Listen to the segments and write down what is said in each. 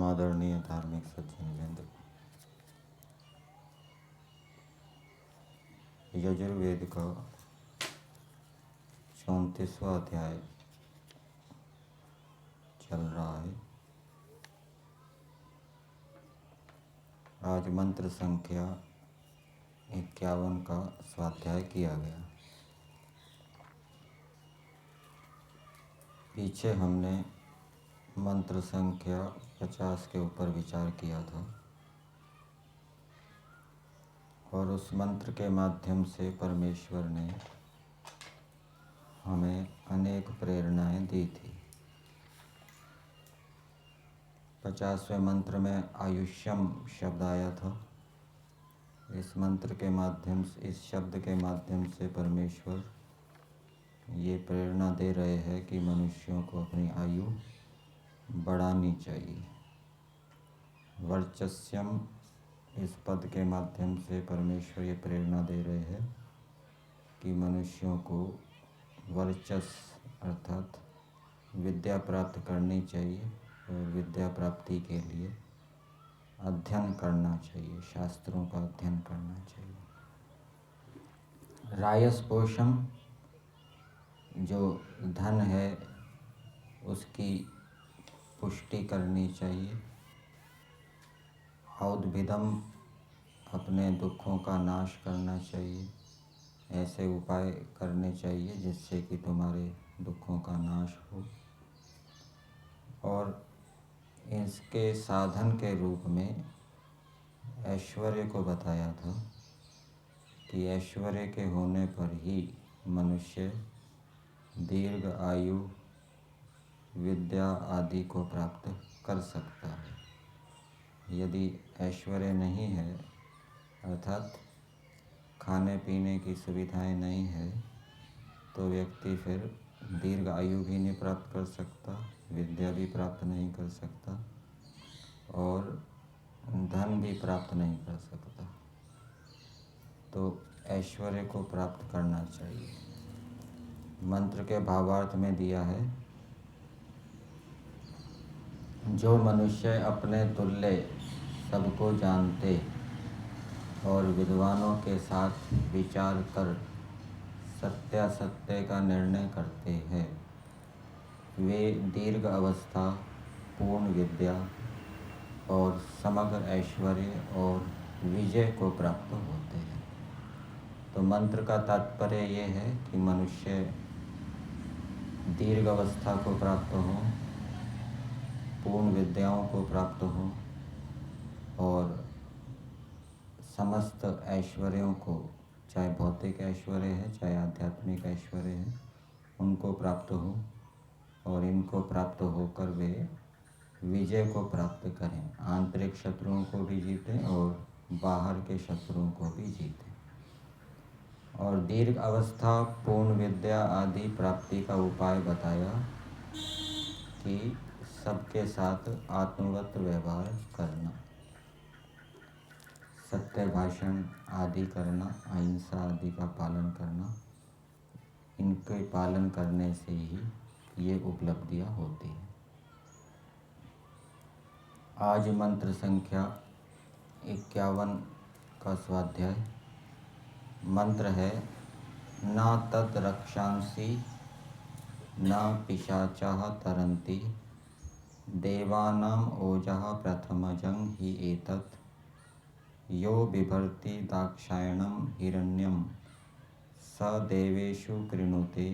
परम आदरणीय धार्मिक सज्जनवृंद, यजुर्वेद का 34वां अध्याय चल रहा है। आज मंत्र संख्या 51 का स्वाध्याय किया गया। पीछे हमने मंत्र संख्या 50 के ऊपर विचार किया था और उस मंत्र के माध्यम से परमेश्वर ने हमें अनेक प्रेरणाएं दी थी। 50वें मंत्र में आयुष्यम शब्द आया था। इस मंत्र के माध्यम से, इस शब्द के माध्यम से परमेश्वर ये प्रेरणा दे रहे हैं कि मनुष्यों को अपनी आयु बढ़ानी चाहिए। वर्चस्यम इस पद के माध्यम से परमेश्वर ये प्रेरणा दे रहे हैं कि मनुष्यों को वर्चस्व अर्थात विद्या प्राप्त करनी चाहिए और विद्या प्राप्ति के लिए अध्ययन करना चाहिए, शास्त्रों का अध्ययन करना चाहिए। रायस्पोषम जो धन है उसकी पुष्टि करनी चाहिए। औद्भिदम अपने दुखों का नाश करना चाहिए। ऐसे उपाय करने चाहिए जिससे कि तुम्हारे दुखों का नाश हो। और इसके साधन के रूप में ऐश्वर्य को बताया था कि ऐश्वर्य के होने पर ही मनुष्य दीर्घ आयु, विद्या आदि को प्राप्त कर सकता है। यदि ऐश्वर्य नहीं है अर्थात खाने पीने की सुविधाएं नहीं है तो व्यक्ति फिर दीर्घ आयु भी नहीं प्राप्त कर सकता, विद्या भी प्राप्त नहीं कर सकता और धन भी प्राप्त नहीं कर सकता। तो ऐश्वर्य को प्राप्त करना चाहिए। मंत्र के भावार्थ में दिया है, जो मनुष्य अपने तुल्य सबको जानते और विद्वानों के साथ विचार कर सत्यासत्य का निर्णय करते हैं, वे दीर्घ अवस्था, पूर्ण विद्या और समग्र ऐश्वर्य और विजय को प्राप्त होते हैं। तो मंत्र का तात्पर्य ये है कि मनुष्य दीर्घ अवस्था को प्राप्त हो, पूर्ण विद्याओं को प्राप्त हो और समस्त ऐश्वर्यों को, चाहे भौतिक ऐश्वर्य है चाहे आध्यात्मिक ऐश्वर्य है, उनको प्राप्त हो और इनको प्राप्त होकर वे विजय को प्राप्त करें, आंतरिक शत्रुओं को भी जीतें और बाहर के शत्रुओं को भी जीतें। और दीर्घ अवस्था, पूर्ण विद्या आदि प्राप्ति का उपाय बताया कि सबके साथ आत्मवत व्यवहार करना, सत्य भाषण आदि करना, अहिंसा आदि का पालन करना, इनके पालन करने से ही ये उपलब्धियां होती हैं। आज मंत्र संख्या 51 का स्वाध्याय मंत्र है, न तत् रक्षांसि न पिशाचाः तरन्ति, देवानां ओजः प्रथमजं हि एतत्, यो बिभर्ति दाक्षायणं हिरण्यं स देवेषु कृणुते,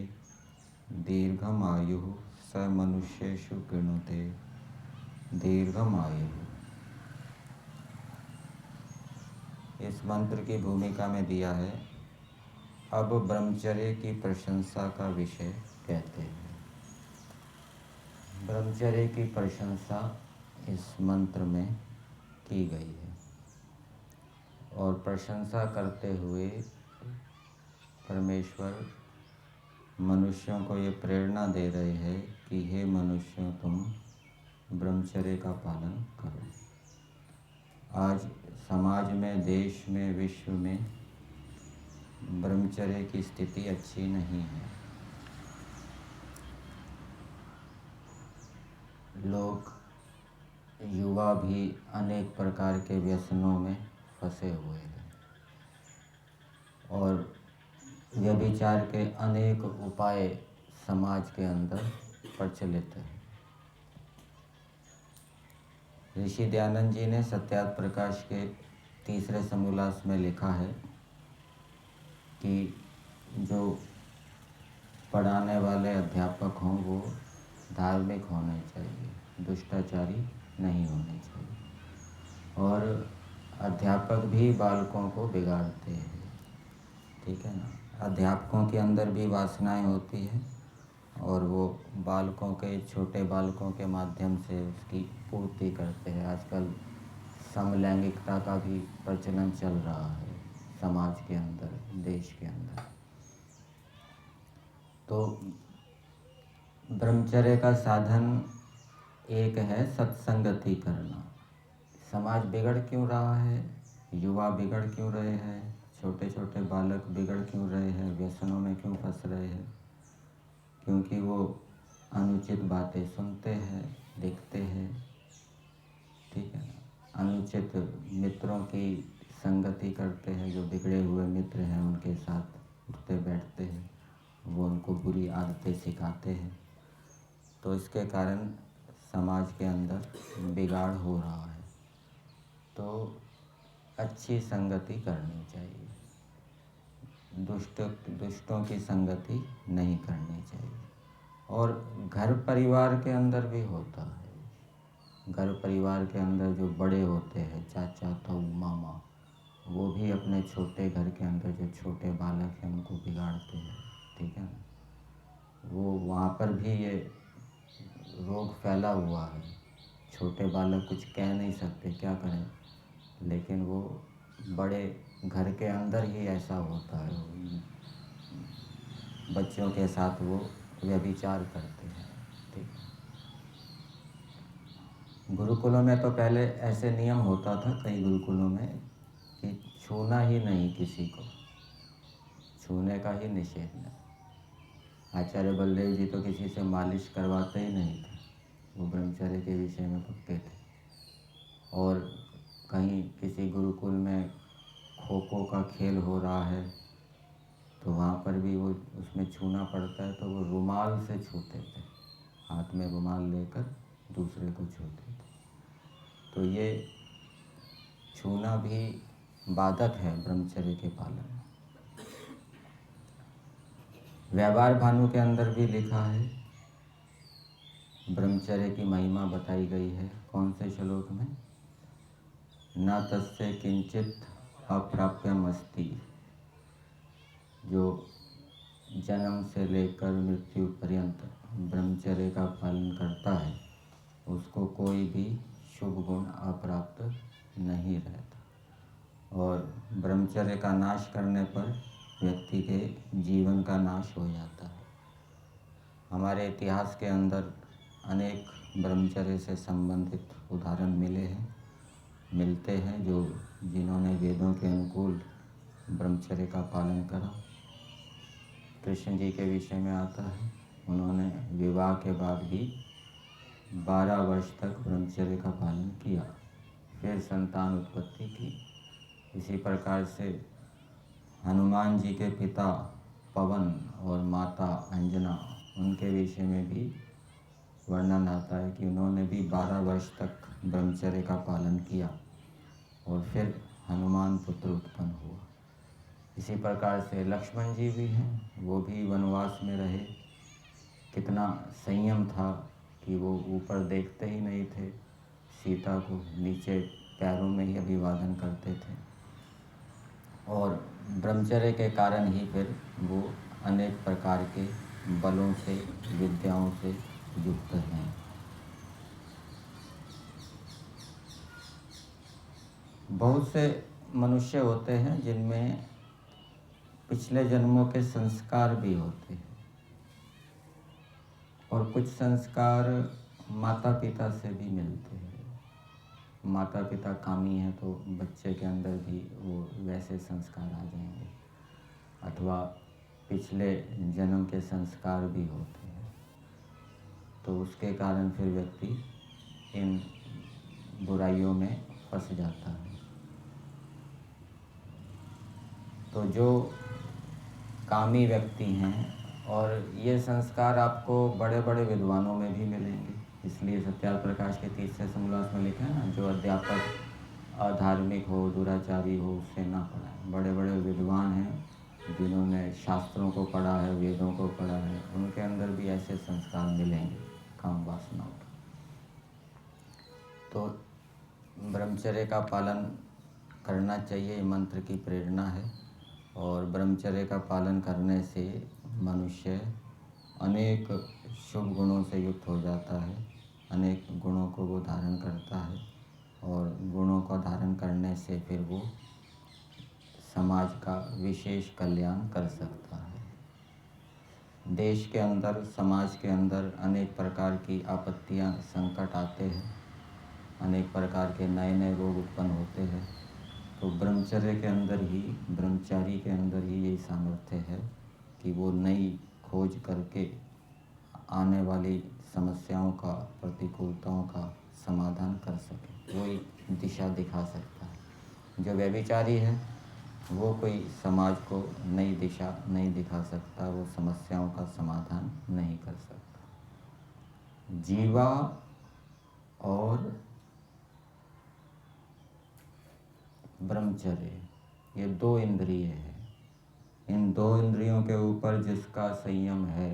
दीर्घमायुः स मनुष्येषु कृणुते दीर्घमायुः। इस मंत्र की भूमिका में दिया है, अब ब्रह्मचर्य की प्रशंसा का विषय कहते हैं। ब्रह्मचर्य की प्रशंसा इस मंत्र में की गई है और प्रशंसा करते हुए परमेश्वर मनुष्यों को ये प्रेरणा दे रहे हैं कि हे मनुष्यों, तुम ब्रह्मचर्य का पालन करो। आज समाज में, देश में, विश्व में ब्रह्मचर्य की स्थिति अच्छी नहीं है। लोग युवा भी अनेक प्रकार के व्यसनों में फंसे हुए हैं और व्यभिचार के अनेक उपाय समाज के अंदर प्रचलित है। ऋषि दयानंद जी ने सत्यार्थ प्रकाश के तीसरे समोल्लास में लिखा है कि जो पढ़ाने वाले अध्यापक हों वो धार्मिक होने चाहिए, दुष्टाचारी नहीं होने चाहिए। और अध्यापक भी बालकों को बिगाड़ते हैं, ठीक है ना। अध्यापकों के अंदर भी वासनाएं होती हैं और वो बालकों के, छोटे बालकों के माध्यम से उसकी पूर्ति करते हैं। आजकल समलैंगिकता का भी प्रचलन चल रहा है समाज के अंदर, देश के अंदर। तो ब्रह्मचर्य का साधन एक है सत्संगति करना। समाज बिगड़ क्यों रहा है, युवा बिगड़ क्यों रहे हैं, छोटे छोटे बालक बिगड़ क्यों रहे हैं, व्यसनों में क्यों फंस रहे हैं? क्योंकि वो अनुचित बातें सुनते हैं, देखते हैं, ठीक है ना। अनुचित मित्रों की संगति करते हैं, जो बिगड़े हुए मित्र हैं उनके साथ उठते बैठते हैं, वो उनको बुरी आदतें सिखाते हैं। तो इसके कारण समाज के अंदर बिगाड़ हो रहा है। तो अच्छी संगति करनी चाहिए, दुष्टों की संगति नहीं करनी चाहिए। और घर परिवार के अंदर भी होता है। घर परिवार के अंदर जो बड़े होते हैं, चाचा, ताऊ, मामा, वो भी अपने छोटे घर के अंदर जो छोटे बालक हैं उनको बिगाड़ते हैं, ठीक है ना। वो वहाँ पर भी ये रोग फैला हुआ है। छोटे बालक कुछ कह नहीं सकते, क्या करें, लेकिन वो बड़े घर के अंदर ही ऐसा होता है। बच्चों के साथ वो व्यभिचार करते हैं, ठीक है। गुरुकुलों में तो पहले ऐसे नियम होता था, कई गुरुकुलों में, कि छूना ही नहीं, किसी को छूने का ही निषेध है। आचार्य बलदेव जी तो किसी से मालिश करवाते ही नहीं थे, वो ब्रह्मचर्य के विषय में पक्के थे। और कहीं किसी गुरुकुल में खो खो का खेल हो रहा है तो वहाँ पर भी वो उसमें छूना पड़ता है, तो वो रुमाल से छूते थे, हाथ में रुमाल लेकर दूसरे को छूते थे। तो ये छूना भी बाधक है ब्रह्मचर्य के पालन में। व्यवहार भानु के अंदर भी लिखा है, ब्रह्मचर्य की महिमा बताई गई है। कौन से श्लोक में? न तस्य किंचित अप्राप्यमस्ति। जो जन्म से लेकर मृत्यु पर्यंत ब्रह्मचर्य का पालन करता है उसको कोई भी शुभ गुण अप्राप्त नहीं रहता। और ब्रह्मचर्य का नाश करने पर व्यक्ति के जीवन का नाश हो जाता है। हमारे इतिहास के अंदर अनेक ब्रह्मचर्य से संबंधित उदाहरण मिलते हैं, जिन्होंने वेदों के अनुकूल ब्रह्मचर्य का पालन करा। कृष्ण जी के विषय में आता है, उन्होंने विवाह के बाद भी 12 वर्ष तक ब्रह्मचर्य का पालन किया, फिर संतान उत्पत्ति की। इसी प्रकार से हनुमान जी के पिता पवन और माता अंजना, उनके विषय में भी वर्णन आता है कि उन्होंने भी 12 वर्ष तक ब्रह्मचर्य का पालन किया और फिर हनुमान पुत्र उत्पन्न हुआ। इसी प्रकार से लक्ष्मण जी भी हैं, वो भी वनवास में रहे। कितना संयम था कि वो ऊपर देखते ही नहीं थे, सीता को नीचे पैरों में ही अभिवादन करते थे। और ब्रह्मचर्य के कारण ही फिर वो अनेक प्रकार के बलों से, विद्याओं से युक्त हैं। बहुत से मनुष्य होते हैं जिनमें पिछले जन्मों के संस्कार भी होते हैं और कुछ संस्कार माता पिता से भी मिलते हैं। माता पिता कामी हैं तो बच्चे के अंदर भी वो वैसे संस्कार आ जाएंगे, अथवा पिछले जन्म के संस्कार भी होते हैं। तो उसके कारण फिर व्यक्ति इन बुराइयों में फंस जाता है। तो जो कामी व्यक्ति हैं, और ये संस्कार आपको बड़े बड़े विद्वानों में भी मिलेंगे, इसलिए सत्यार्थ प्रकाश के तीसरे समोल्लास में लिखा है ना, जो अध्यापक अधार्मिक हो, दुराचारी हो, उससे ना पढ़ाएं। बड़े बड़े विद्वान हैं जिन्होंने शास्त्रों को पढ़ा है, वेदों को पढ़ा है, उनके अंदर भी ऐसे संस्कार मिलेंगे काम वासनाओं के। तो ब्रह्मचर्य का पालन करना चाहिए, मंत्र की प्रेरणा है। और ब्रह्मचर्य का पालन करने से मनुष्य अनेक शुभ गुणों से युक्त हो जाता है, अनेक गुणों को वो धारण करता है, और गुणों को धारण करने से फिर वो समाज का विशेष कल्याण कर सकता है। देश के अंदर, समाज के अंदर अनेक प्रकार की आपत्तियां, संकट आते हैं, अनेक प्रकार के नए नए रोग उत्पन्न होते हैं। तो ब्रह्मचर्य के अंदर ही, ब्रह्मचारी के अंदर ही यही सामर्थ्य है कि वो नई खोज करके आने वाली समस्याओं का, प्रतिकूलताओं का समाधान कर सके, वो एक दिशा दिखा सकता है। जो व्यभिचारी है वो कोई समाज को नई दिशा नहीं दिखा सकता, वो समस्याओं का समाधान नहीं कर सकता। जीवा और ब्रह्मचर्य ये दो इंद्रिय है। इन दो इंद्रियों के ऊपर जिसका संयम है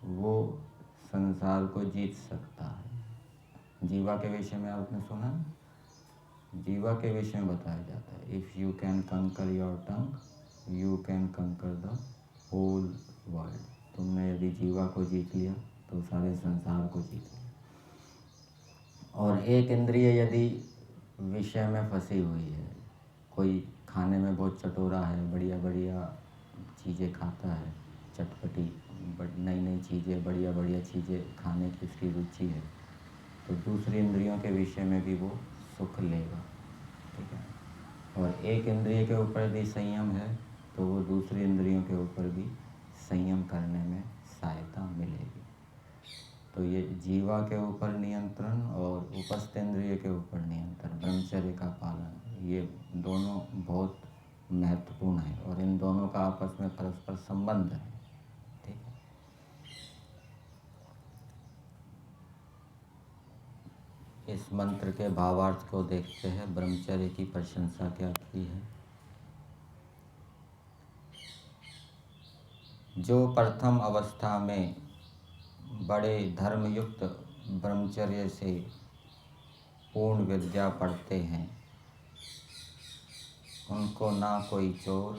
वो संसार को जीत सकता है। जीवा के विषय में आपने सुना, जीवा के विषय में बताया जाता है, इफ़ यू कैन कंकर योर टंग यू कैन कंकर द होल वर्ल्ड। तुमने यदि जीवा को जीत लिया तो सारे संसार को जीत लिया। और एक इंद्रिय यदि विषय में फंसी हुई है, कोई खाने में बहुत चटोरा है, बढ़िया बढ़िया चीज़ें खाता है, चटपटी नई नई चीज़ें, बढ़िया बढ़िया चीज़ें खाने की उसकी रुचि है, तो दूसरी इंद्रियों के विषय में भी वो सुख लेगा, ठीक है। और एक इंद्रिय के ऊपर भी संयम है तो वो दूसरी इंद्रियों के ऊपर भी संयम करने में सहायता मिलेगी। तो ये जीवा के ऊपर नियंत्रण और उपस्थ इंद्रिय के ऊपर नियंत्रण, ब्रह्मचर्य का पालन, ये दोनों बहुत महत्वपूर्ण है और इन दोनों का आपस में परस्पर संबंध है, ठीक है। इस मंत्र के भावार्थ को देखते हैं। ब्रह्मचर्य की प्रशंसा क्या की है। जो प्रथम अवस्था में बड़े धर्मयुक्त ब्रह्मचर्य से पूर्ण विद्या पढ़ते हैं, उनको ना कोई चोर,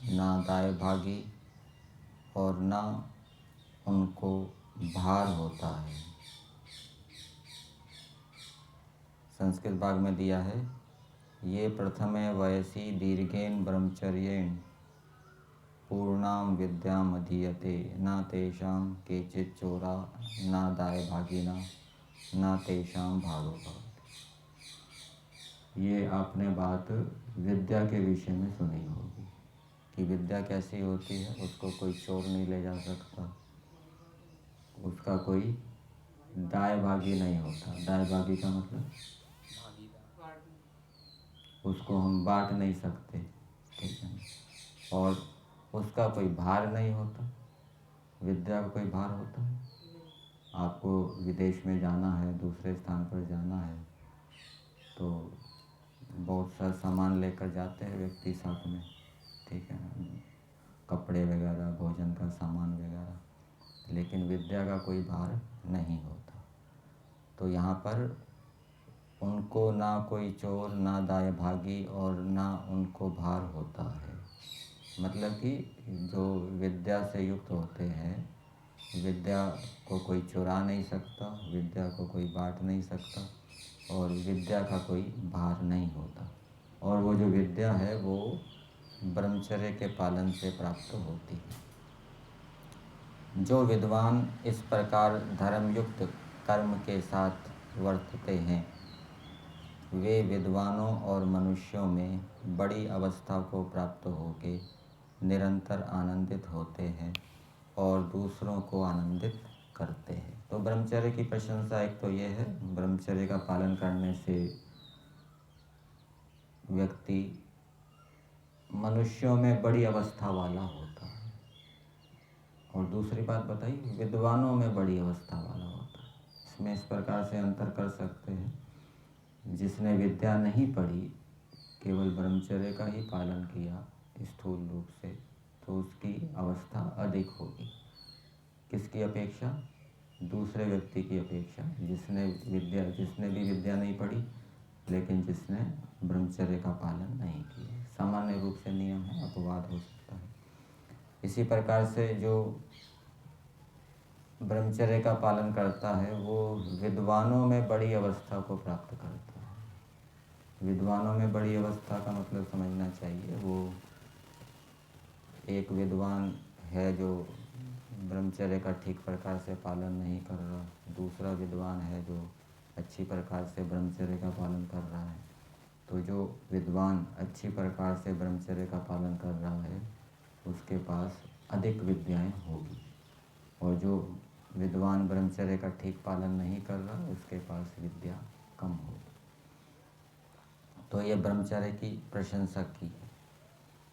ना दाय भागी और ना उनको भार होता है। संस्कृत भाग में दिया है, ये प्रथमे वयसी दीर्घेन ब्रह्मचर्येण पूर्णाम विद्याम अधीयते, ना तेषाम केचित् चोरा, ना दाय भागिना, ना तेषाम भारो भवति। ये आपने बात विद्या के विषय में सुनी होगी कि विद्या कैसी होती है, उसको कोई चोर नहीं ले जा सकता, उसका कोई दाय भागी नहीं होता। दाय भागी का मतलब उसको हम बांट नहीं सकते, ठीक है। और उसका कोई भार नहीं होता। विद्या का कोई भार होता है? आपको विदेश में जाना है, दूसरे स्थान पर जाना है, तो बहुत सा सामान लेकर जाते हैं व्यक्ति साथ में, ठीक है ना, कपड़े वगैरह, भोजन का सामान वगैरह, लेकिन विद्या का कोई भार नहीं होता। तो यहाँ पर उनको ना कोई चोर, ना दाय भागी और ना उनको भार होता है। मतलब कि जो विद्या से युक्त होते हैं, विद्या को कोई चुरा नहीं सकता, विद्या को कोई बांट नहीं सकता और विद्या का कोई भार नहीं होता। और वो जो विद्या है वो ब्रह्मचर्य के पालन से प्राप्त होती है। जो विद्वान इस प्रकार धर्मयुक्त कर्म के साथ वर्तते हैं, वे विद्वानों और मनुष्यों में बड़ी अवस्था को प्राप्त होकर निरंतर आनंदित होते हैं और दूसरों को आनंदित करते हैं। तो ब्रह्मचर्य की प्रशंसा एक तो ये है, ब्रह्मचर्य का पालन करने से व्यक्ति मनुष्यों में बड़ी अवस्था वाला होता है। और दूसरी बात बताइए, विद्वानों में बड़ी अवस्था वाला होता है। इसमें इस प्रकार से अंतर कर सकते हैं, जिसने विद्या नहीं पढ़ी, केवल ब्रह्मचर्य का ही पालन किया स्थूल रूप से, तो उसकी अवस्था अधिक होगी। किसकी अपेक्षा? दूसरे व्यक्ति की अपेक्षा, जिसने भी विद्या नहीं पढ़ी, लेकिन जिसने ब्रह्मचर्य का पालन नहीं किया। सामान्य रूप से नियम है, अपवाद हो सकता है। इसी प्रकार से जो ब्रह्मचर्य का पालन करता है वो विद्वानों में बड़ी अवस्था को प्राप्त करता है। विद्वानों में बड़ी अवस्था का मतलब समझना चाहिए, वो एक विद्वान है जो ब्रह्मचर्य का ठीक प्रकार से पालन नहीं कर रहा, दूसरा विद्वान है जो अच्छी प्रकार से ब्रह्मचर्य का पालन कर रहा है। तो जो विद्वान अच्छी प्रकार से ब्रह्मचर्य का पालन कर रहा है उसके पास अधिक विद्याएं होगी, और जो विद्वान ब्रह्मचर्य का ठीक पालन नहीं कर रहा उसके पास विद्या कम होगी। तो ये ब्रह्मचर्य की प्रशंसा की है।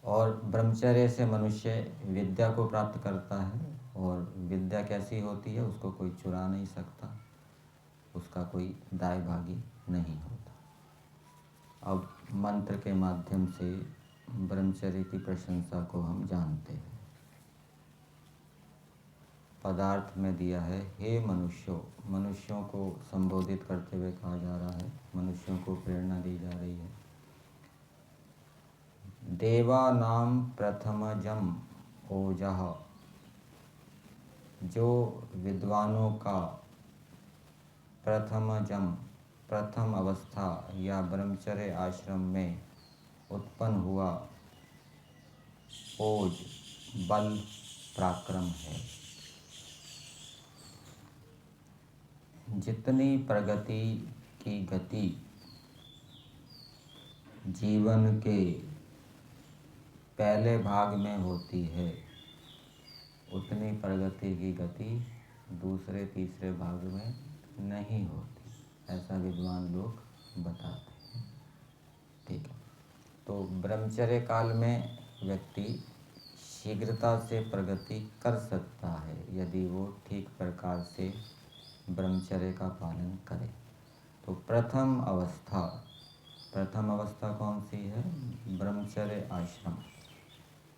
और ब्रह्मचर्य से मनुष्य विद्या को प्राप्त करता है, और विद्या कैसी होती है उसको कोई चुरा नहीं सकता, उसका कोई दायभागी नहीं होता। अब मंत्र के माध्यम से ब्रह्मचर्य की प्रशंसा को हम जानते हैं। पदार्थ में दिया है, हे मनुष्यों, मनुष्यों को संबोधित करते हुए कहा जा रहा है, मनुष्यों को प्रेरणा दी जा रही है। देवानाम प्रथमजम ओजः, जो विद्वानों का प्रथम अवस्था या ब्रह्मचर्य आश्रम में उत्पन्न हुआ ओज बल पराक्रम है। जितनी प्रगति की गति जीवन के पहले भाग में होती है, उतनी प्रगति की गति दूसरे तीसरे भाग में नहीं होती, ऐसा विद्वान लोग बताते हैं। ठीक है, तो ब्रह्मचर्य काल में व्यक्ति शीघ्रता से प्रगति कर सकता है यदि वो ठीक प्रकार से ब्रह्मचर्य का पालन करे। तो प्रथम अवस्था कौन सी है? ब्रह्मचर्य आश्रम।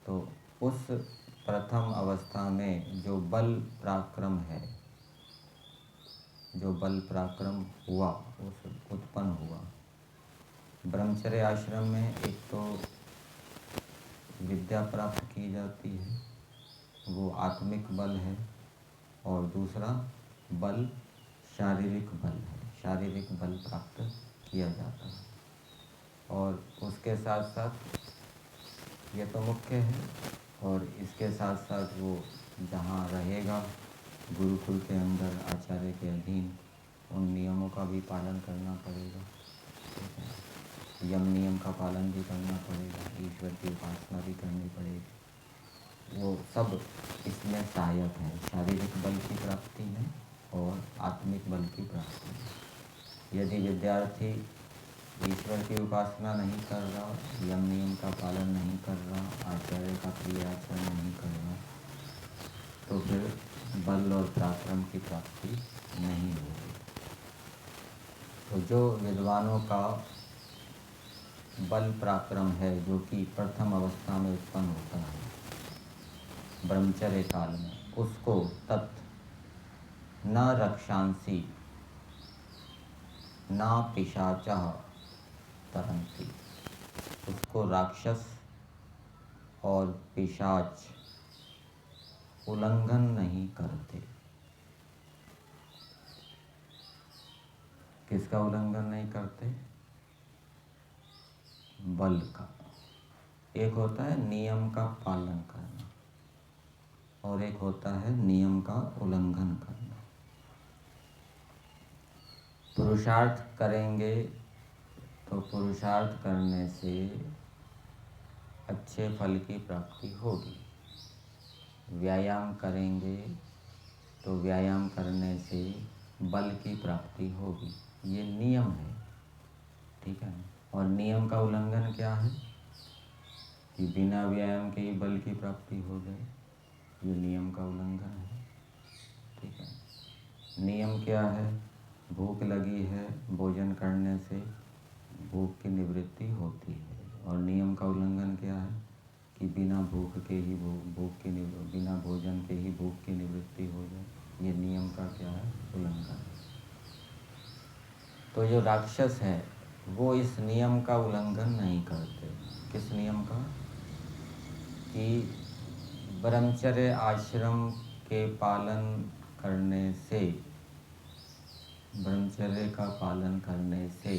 तो उस प्रथम अवस्था में जो बल पराक्रम है, जो बल पराक्रम हुआ, उस उत्पन्न हुआ ब्रह्मचर्य आश्रम में, एक तो विद्या प्राप्त की जाती है, वो आत्मिक बल है, और दूसरा बल शारीरिक बल है, शारीरिक बल प्राप्त किया जाता है। और उसके साथ साथ ये तो मुख्य है, और इसके साथ साथ वो जहाँ रहेगा गुरुकुल के अंदर आचार्य के अधीन, उन नियमों का भी पालन करना पड़ेगा, यम नियम का पालन भी करना पड़ेगा, ईश्वर की उपासना भी करनी पड़ेगी। वो सब इसमें सहायक है, शारीरिक बल की प्राप्ति में और आत्मिक बल की प्राप्ति में। यदि विद्यार्थी ईश्वर की उपासना नहीं कर रहा, यम नियम का पालन नहीं कर रहा, आचार्य का प्रिय आचरण नहीं कर रहा, तो फिर बल और पराक्रम की प्राप्ति नहीं होगी। तो जो विद्वानों का बल पराक्रम है, जो कि प्रथम अवस्था में उत्पन्न होता है ब्रह्मचर्य काल में, उसको तत् न रक्षांसि न पिशाचः तरन्ति, उसको राक्षस और पिशाच उल्लंघन नहीं करते। किसका उल्लंघन नहीं करते? बल का। एक होता है नियम का पालन करना, और एक होता है नियम का उल्लंघन करना। पुरुषार्थ करेंगे तो पुरुषार्थ करने से अच्छे फल की प्राप्ति होगी। व्यायाम करेंगे तो व्यायाम करने से बल की प्राप्ति होगी। ये नियम है, ठीक है। और नियम का उल्लंघन क्या है कि बिना व्यायाम के ही बल की प्राप्ति हो जाए, ये नियम का उल्लंघन है, ठीक है। नियम क्या है? भूख लगी है, भोजन करने से भूख की निवृत्ति होती है। और नियम का उल्लंघन क्या है कि बिना भूख के ही बिना भोजन के ही भूख की निवृत्ति हो जाए, ये नियम का क्या है? उल्लंघन। तो जो राक्षस है वो इस नियम का उल्लंघन नहीं करते। किस नियम का? कि ब्रह्मचर्य आश्रम के पालन करने से, ब्रह्मचर्य का पालन करने से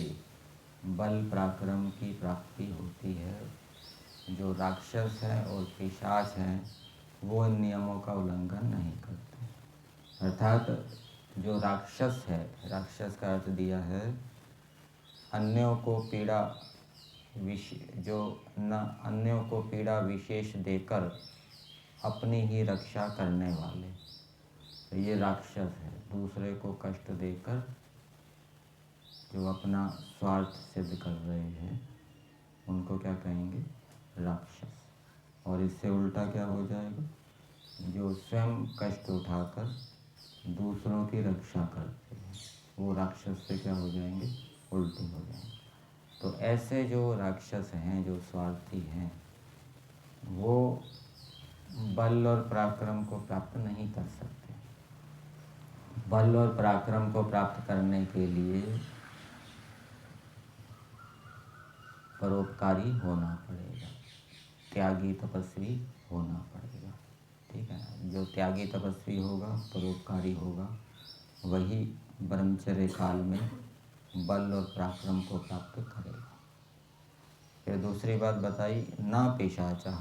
बल पराक्रम की प्राप्ति होती है। जो राक्षस हैं और पिशाच हैं वो इन नियमों का उल्लंघन नहीं करते। अर्थात जो राक्षस है, राक्षस का अर्थ दिया है अन्यों को पीड़ा अन्यों को पीड़ा विशेष देकर अपनी ही रक्षा करने वाले, तो ये राक्षस है। दूसरे को कष्ट देकर जो अपना स्वार्थ सिद्ध कर रहे हैं उनको क्या कहेंगे? राक्षस। और इससे उल्टा क्या हो जाएगा? जो स्वयं कष्ट उठाकर दूसरों की रक्षा करते हैं वो राक्षस से क्या हो जाएंगे? उल्टे हो जाएंगे। तो ऐसे जो राक्षस हैं, जो स्वार्थी हैं, वो बल और पराक्रम को प्राप्त नहीं कर सकते। बल और पराक्रम को प्राप्त करने के लिए परोपकारी होना पड़ेगा, त्यागी तपस्वी होना पड़ेगा, ठीक है। जो त्यागी तपस्वी होगा, परोपकारी होगा, वही ब्रह्मचर्य काल में बल और पराक्रम को प्राप्त करेगा। फिर दूसरी बात बताई, ना पिशाचः,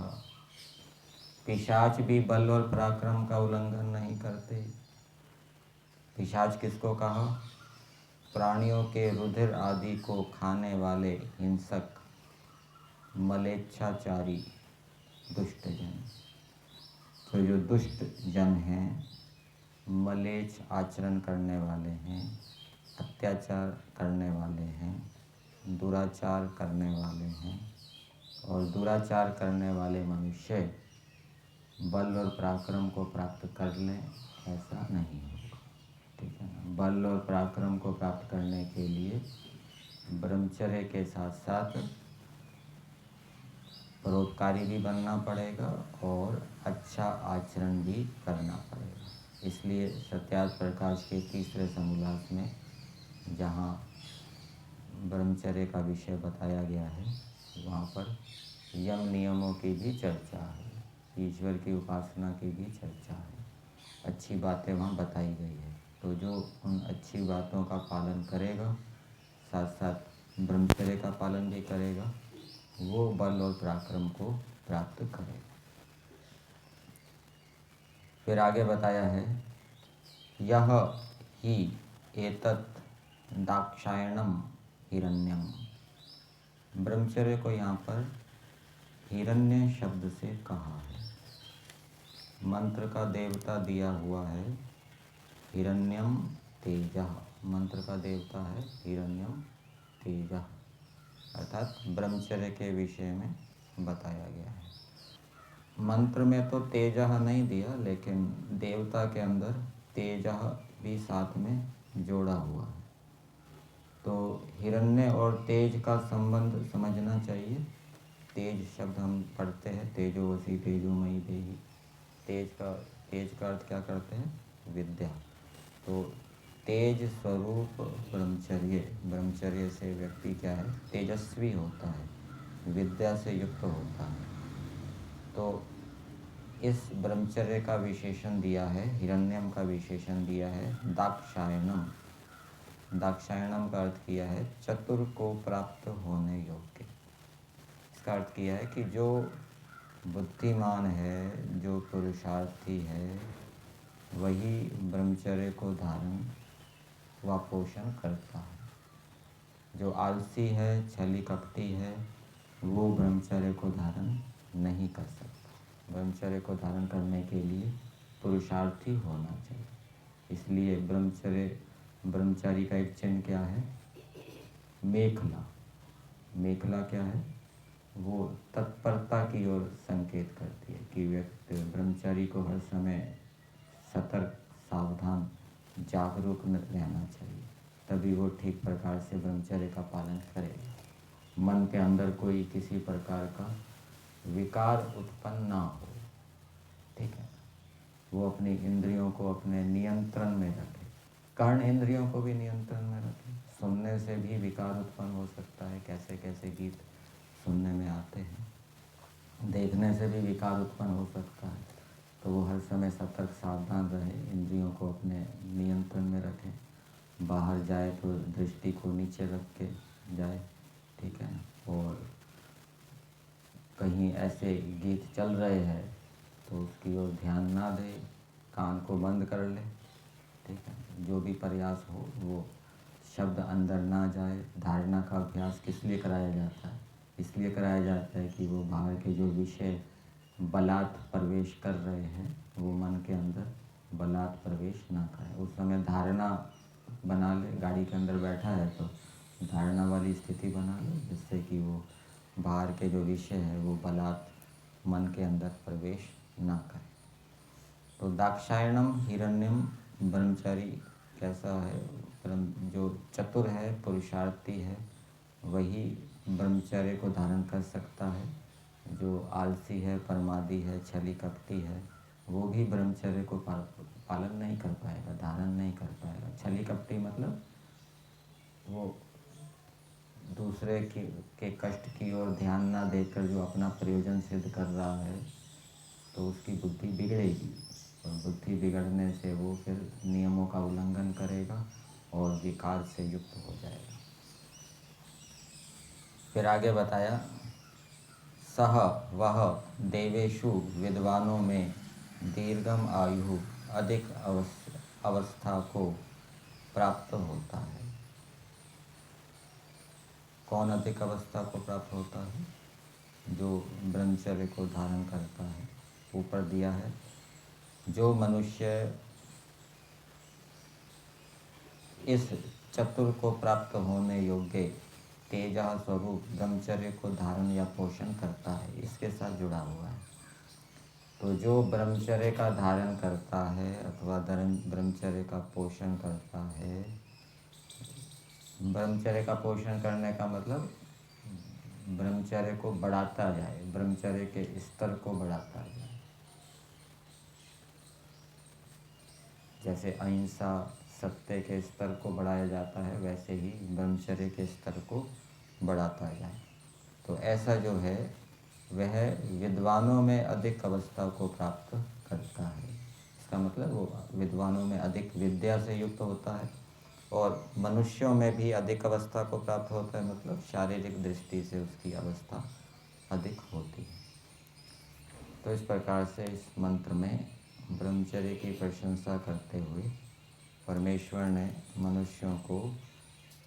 पिशाच भी बल और पराक्रम का उल्लंघन नहीं करते। पिशाच किसको कहा? प्राणियों के रुधिर आदि को खाने वाले हिंसक, मलेच्छाचारी दुष्ट जन। तो जो दुष्ट जन हैं, मलेच्छ आचरण करने वाले हैं, अत्याचार करने वाले हैं, दुराचार करने वाले हैं, और दुराचार करने वाले मनुष्य बल और पराक्रम को प्राप्त कर लें, ऐसा नहीं होगा, ठीक है ना। बल और पराक्रम को प्राप्त करने के लिए ब्रह्मचर्य के साथ साथ परोपकारी भी बनना पड़ेगा और अच्छा आचरण भी करना पड़ेगा। इसलिए सत्यार्थ प्रकाश के तीसरे समोल्लास में जहाँ ब्रह्मचर्य का विषय बताया गया है वहाँ पर यम नियमों की भी चर्चा है, ईश्वर की उपासना की भी चर्चा है, अच्छी बातें वहाँ बताई गई है। तो जो उन अच्छी बातों का पालन करेगा, साथ साथ ब्रह्मचर्य का पालन भी करेगा, वो बल और पराक्रम को प्राप्त करेगा। फिर आगे बताया है, यह ही एतत् दाक्षायणम हिरण्यम। ब्रह्मचर्य को यहाँ पर हिरण्य शब्द से कहा है। मंत्र का देवता दिया हुआ है हिरण्यम तेजः, मंत्र का देवता है हिरण्यम तेजः, अर्थात ब्रह्मचर्य के विषय में बताया गया है। मंत्र में तो तेजः नहीं दिया, लेकिन देवता के अंदर तेजः भी साथ में जोड़ा हुआ है। तो हिरण्य और तेज का संबंध समझना चाहिए। तेज शब्द हम पढ़ते हैं, तेजोवसी तेजोमयी देही। तेज का अर्थ क्या करते हैं? विद्या। तो तेज स्वरूप ब्रह्मचर्य से व्यक्ति क्या है? तेजस्वी होता है, विद्या से युक्त होता है। तो इस ब्रह्मचर्य का विशेषण दिया है, हिरण्यम का विशेषण दिया है दाक्षायणम। दाक्षायणम का अर्थ किया है चतुर को प्राप्त होने योग्य। इसका अर्थ किया है कि जो बुद्धिमान है, जो पुरुषार्थी है, वही ब्रह्मचर्य को धारण व पोषण करता है। जो आलसी है, छली कपटी है, वो ब्रह्मचर्य को धारण नहीं कर सकता। ब्रह्मचर्य को धारण करने के लिए पुरुषार्थी होना चाहिए। इसलिए ब्रह्मचारी का एक चिन्ह क्या है? मेखला। मेखला क्या है? वो तत्परता की ओर संकेत करती है कि व्यक्ति ब्रह्मचारी को हर समय सतर्क, सावधान, जागरूक रहना चाहिए, तभी वो ठीक प्रकार से ब्रह्मचर्य का पालन करेगा। मन के अंदर कोई किसी प्रकार का विकार उत्पन्न ना हो, ठीक है। वो अपनी इंद्रियों को अपने नियंत्रण में रखे, कर्ण इंद्रियों को भी नियंत्रण में रखे। सुनने से भी विकार उत्पन्न हो सकता है, कैसे कैसे गीत सुनने में आते हैं। देखने से भी विकार उत्पन्न हो सकता है, तो वो हर समय सतर्क, सावधान रहे, इंद्रियों को अपने नियंत्रण में रखें। बाहर जाए तो दृष्टि को नीचे रख के जाए, ठीक है। और कहीं ऐसे गीत चल रहे हैं तो उसकी ओर ध्यान ना दे, कान को बंद कर ले, ठीक है। जो भी प्रयास हो वो शब्द अंदर ना जाए। धारणा का अभ्यास किस लिए कराया जाता है? इसलिए कराया जाता है कि वो बाहर के जो विषय बलात् प्रवेश कर रहे हैं वो मन के अंदर बलात् प्रवेश ना करें। उस समय धारणा बना ले, गाड़ी के अंदर बैठा है तो धारणा वाली स्थिति बना ले, जिससे कि वो बाहर के जो विषय है वो बलात् मन के अंदर प्रवेश ना करें। तो दाक्षायणम हिरण्यम, ब्रह्मचारी कैसा है? जो चतुर है, पुरुषार्थी है, वही ब्रह्मचर्य को धारण कर सकता है। जो आलसी है, प्रमादी है, छली कपटी है, वो भी ब्रह्मचर्य को पालन नहीं कर पाएगा, धारण नहीं कर पाएगा। छली कपटी मतलब वो दूसरे के कष्ट की ओर ध्यान ना देकर जो अपना प्रयोजन सिद्ध कर रहा है, तो उसकी बुद्धि बिगड़ेगी, और बुद्धि बिगड़ने से वो फिर नियमों का उल्लंघन करेगा और विकार से युक्त हो जाएगा। फिर आगे बताया, सह वह देवेषु विद्वानों में दीर्घम आयु अधिक अवस्था को प्राप्त होता है। कौन अधिक अवस्था को प्राप्त होता है? जो ब्रह्मचर्य को धारण करता है। ऊपर दिया है, जो मनुष्य इस चतुर को प्राप्त होने योग्य तेजा स्वरूप ब्रह्मचर्य को धारण या पोषण करता है, इसके साथ जुड़ा हुआ है। तो जो ब्रह्मचर्य का धारण करता है अथवा ब्रह्मचर्य का पोषण करता है, ब्रह्मचर्य का पोषण करने का मतलब ब्रह्मचर्य को बढ़ाता जाए, ब्रह्मचर्य के स्तर को बढ़ाता जाए। जैसे अहिंसा, सत्य के स्तर को बढ़ाया जाता है, वैसे ही ब्रह्मचर्य के स्तर को बढ़ाता जाए। तो ऐसा जो है वह विद्वानों में अधिक अवस्था को प्राप्त करता है। इसका मतलब वो विद्वानों में अधिक विद्या से युक्त होता है, और मनुष्यों में भी अधिक अवस्था को प्राप्त होता है, मतलब शारीरिक दृष्टि से उसकी अवस्था अधिक होती है। तो इस प्रकार से इस मंत्र में ब्रह्मचर्य की प्रशंसा करते हुए परमेश्वर ने मनुष्यों को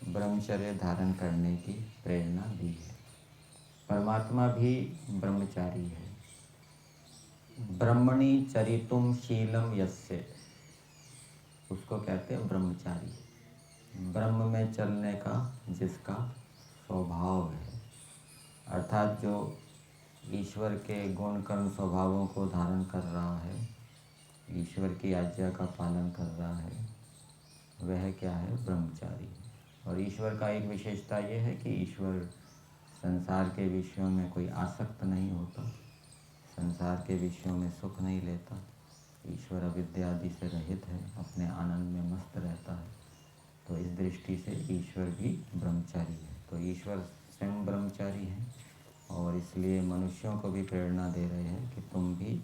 ब्रह्मचर्य धारण करने की प्रेरणा दी है। परमात्मा भी ब्रह्मचारी है। ब्रह्मणि चरितुम शीलम यस्य, उसको कहते हैं ब्रह्मचारी। ब्रह्म में चलने का जिसका स्वभाव है, अर्थात जो ईश्वर के गुण कर्म स्वभावों को धारण कर रहा है, ईश्वर की आज्ञा का पालन कर रहा है, वह क्या है? ब्रह्मचारी। और ईश्वर का एक विशेषता यह है कि ईश्वर संसार के विषयों में कोई आसक्त नहीं होता, संसार के विषयों में सुख नहीं लेता। ईश्वर अविद्या आदि से रहित है, अपने आनंद में मस्त रहता है। तो इस दृष्टि से ईश्वर भी ब्रह्मचारी है। तो ईश्वर स्वयं ब्रह्मचारी है, और इसलिए मनुष्यों को भी प्रेरणा दे रहे हैं कि तुम भी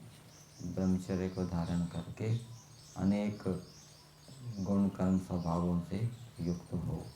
ब्रह्मचर्य को धारण करके अनेक गुण कर्म स्वभावों से युक्त हो।